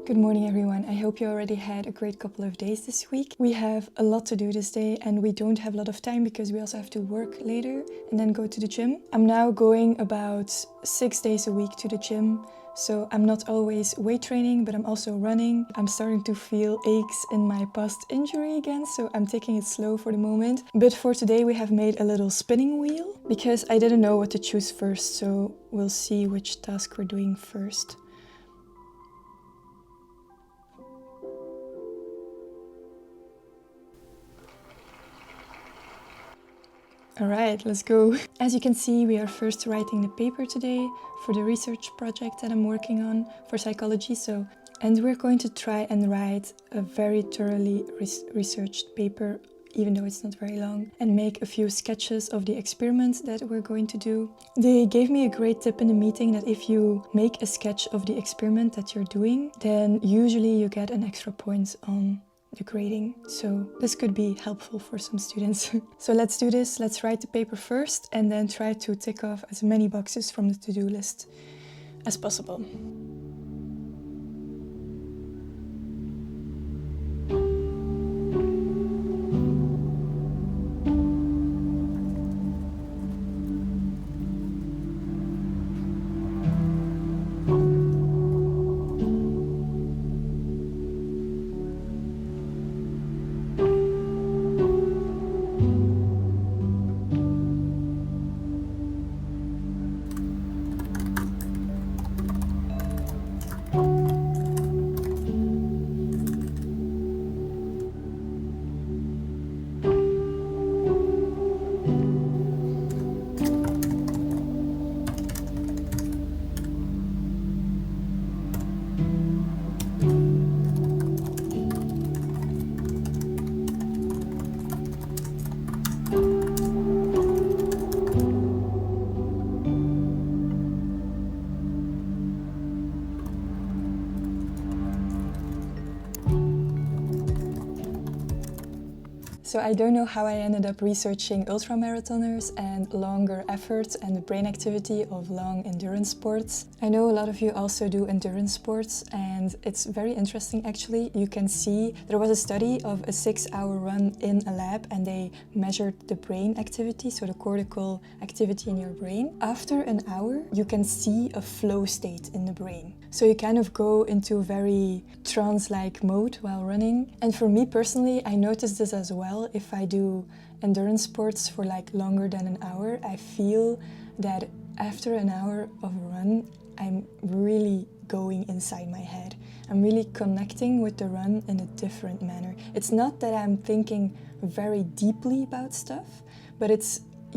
Good morning everyone, I hope you already had a great couple of days this week. We have a lot to do this day and we don't have a lot of time because we also have to work later and then go to the gym. I'm now going about 6 days a week to the gym, so I'm not always weight training but I'm also running. I'm starting to feel aches in my past injury again, so I'm taking it slow for the moment. But for today we have made a little spinning wheel because I didn't know what to choose first, so we'll see which task we're doing first. Alright, let's go. As you can see, we are first writing the paper today for the research project that I'm working on for psychology. And we're going to try and write a very thoroughly researched paper, even though it's not very long, and make a few sketches of the experiments that we're going to do. They gave me a great tip in the meeting that if you make a sketch of the experiment that you're doing, then usually you get an extra point on the grading, so this could be helpful for some students. So let's do this. Let's write the paper first and then try to tick off as many boxes from the to-do list as possible. So I don't know how I ended up researching ultramarathoners and longer efforts and the brain activity of long endurance sports. I know a lot of you also do endurance sports and it's very interesting actually. You can see there was a study of a 6-hour run in a lab and they measured the brain activity, so the cortical activity in your brain. After an hour you can see a flow state in the brain. So you kind of go into a very trance-like mode while running. And for me personally, I noticed this as well. If I do endurance sports for like longer than an hour, I feel that after an hour of a run, I'm really going inside my head. I'm really connecting with the run in a different manner. It's not that I'm thinking very deeply about stuff, but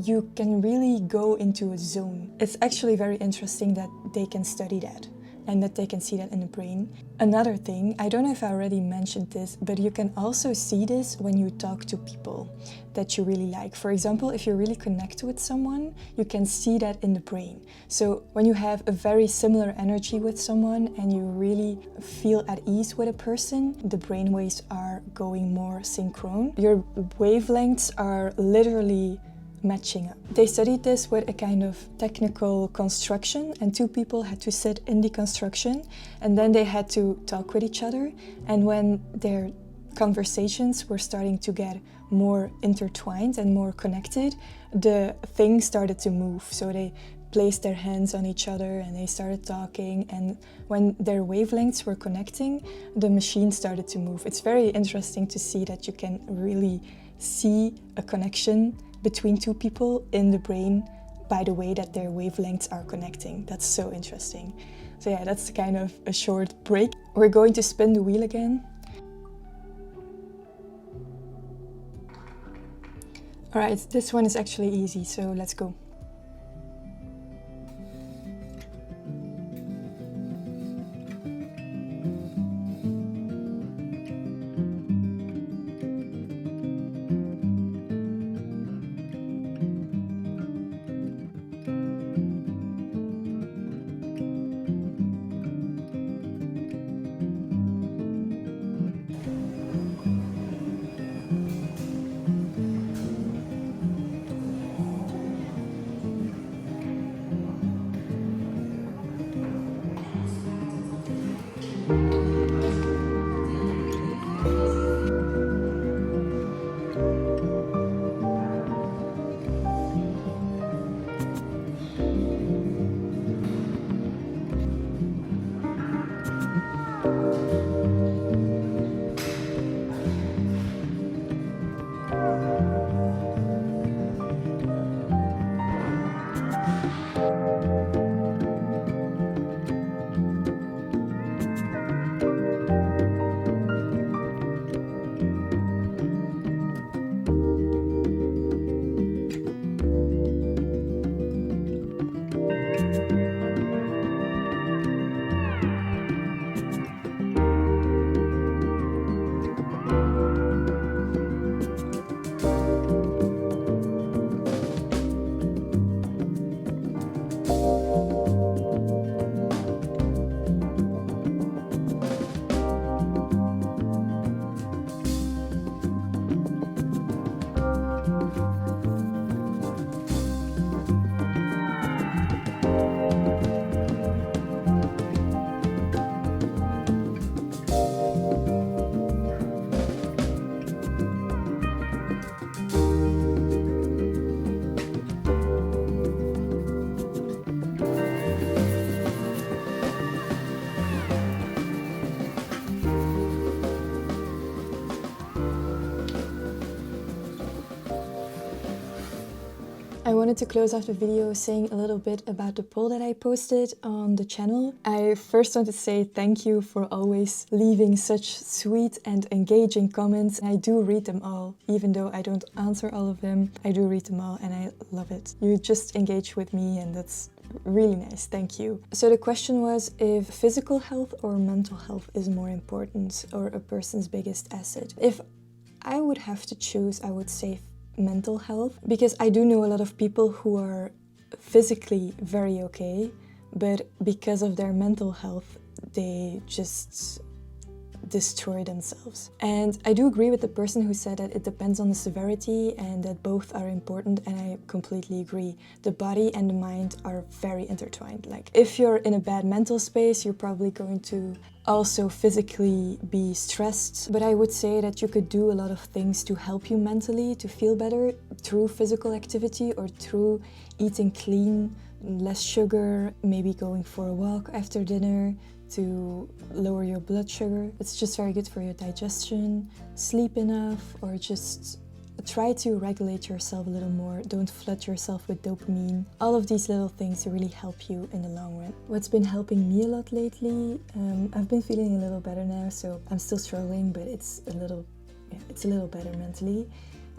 you can really go into a zone. It's actually very interesting that they can study that and that they can see that in the brain. Another thing, I don't know if I already mentioned this, but you can also see this when you talk to people that you really like. For example, if you really connect with someone, you can see that in the brain. So when you have a very similar energy with someone and you really feel at ease with a person, the brain waves are going more synchrone. Your wavelengths are literally matching up. They studied this with a kind of technical construction and two people had to sit in the construction and then they had to talk with each other, and when their conversations were starting to get more intertwined and more connected, the thing started to move. So they placed their hands on each other and they started talking, and when their wavelengths were connecting, the machine started to move. It's very interesting to see that you can really see a connection between two people in the brain by the way that their wavelengths are connecting. That's so interesting. So yeah, that's kind of a short break. We're going to spin the wheel again. Alright, this one is actually easy, so let's go. I wanted to close off the video saying a little bit about the poll that I posted on the channel. I first want to say thank you for always leaving such sweet and engaging comments. I do read them all, even though I don't answer all of them. I do read them all and I love it. You just engage with me and that's really nice, thank you. So the question was if physical health or mental health is more important or a person's biggest asset. If I would have to choose, I would say mental health, because I do know a lot of people who are physically very okay, but because of their mental health, they just destroy themselves. And I do agree with the person who said that it depends on the severity and that both are important, and I completely agree. The body and the mind are very intertwined. Like if you're in a bad mental space, you're probably going to also physically be stressed. But I would say that you could do a lot of things to help you mentally to feel better through physical activity or through eating clean, less sugar, maybe going for a walk after dinner to lower your blood sugar. It's just very good for your digestion, sleep enough, or just try to regulate yourself a little more. Don't flood yourself with dopamine. All of these little things really help you in the long run. What's been helping me a lot lately, I've been feeling a little better now, so I'm still struggling, but it's a little better mentally.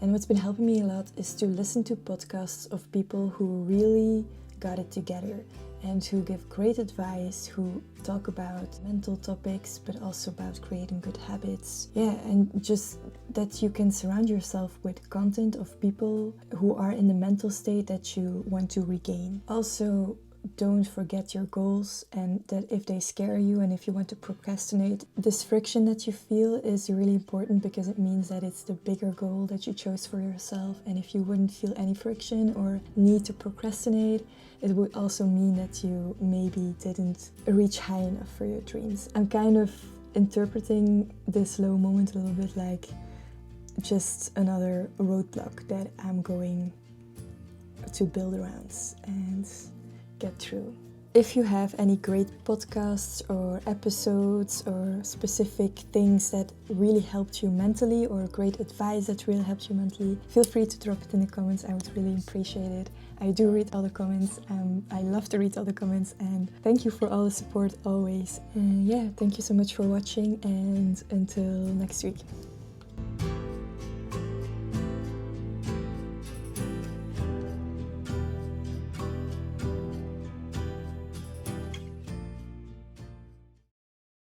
And what's been helping me a lot is to listen to podcasts of people who really got it together and who give great advice, who talk about mental topics, but also about creating good habits. Yeah, and just that you can surround yourself with content of people who are in the mental state that you want to regain. Also, don't forget your goals, and that if they scare you and if you want to procrastinate, this friction that you feel is really important because it means that it's the bigger goal that you chose for yourself. And if you wouldn't feel any friction or need to procrastinate, it would also mean that you maybe didn't reach high enough for your dreams. I'm kind of interpreting this low moment a little bit like just another roadblock that I'm going to build around and get through. If you have any great podcasts or episodes or specific things that really helped you mentally or great advice that really helped you mentally, feel free to drop it in the comments. I would really appreciate it. I do read all the comments. I love to read all the comments, and thank you for all the support always. Yeah, thank you so much for watching, and until next week.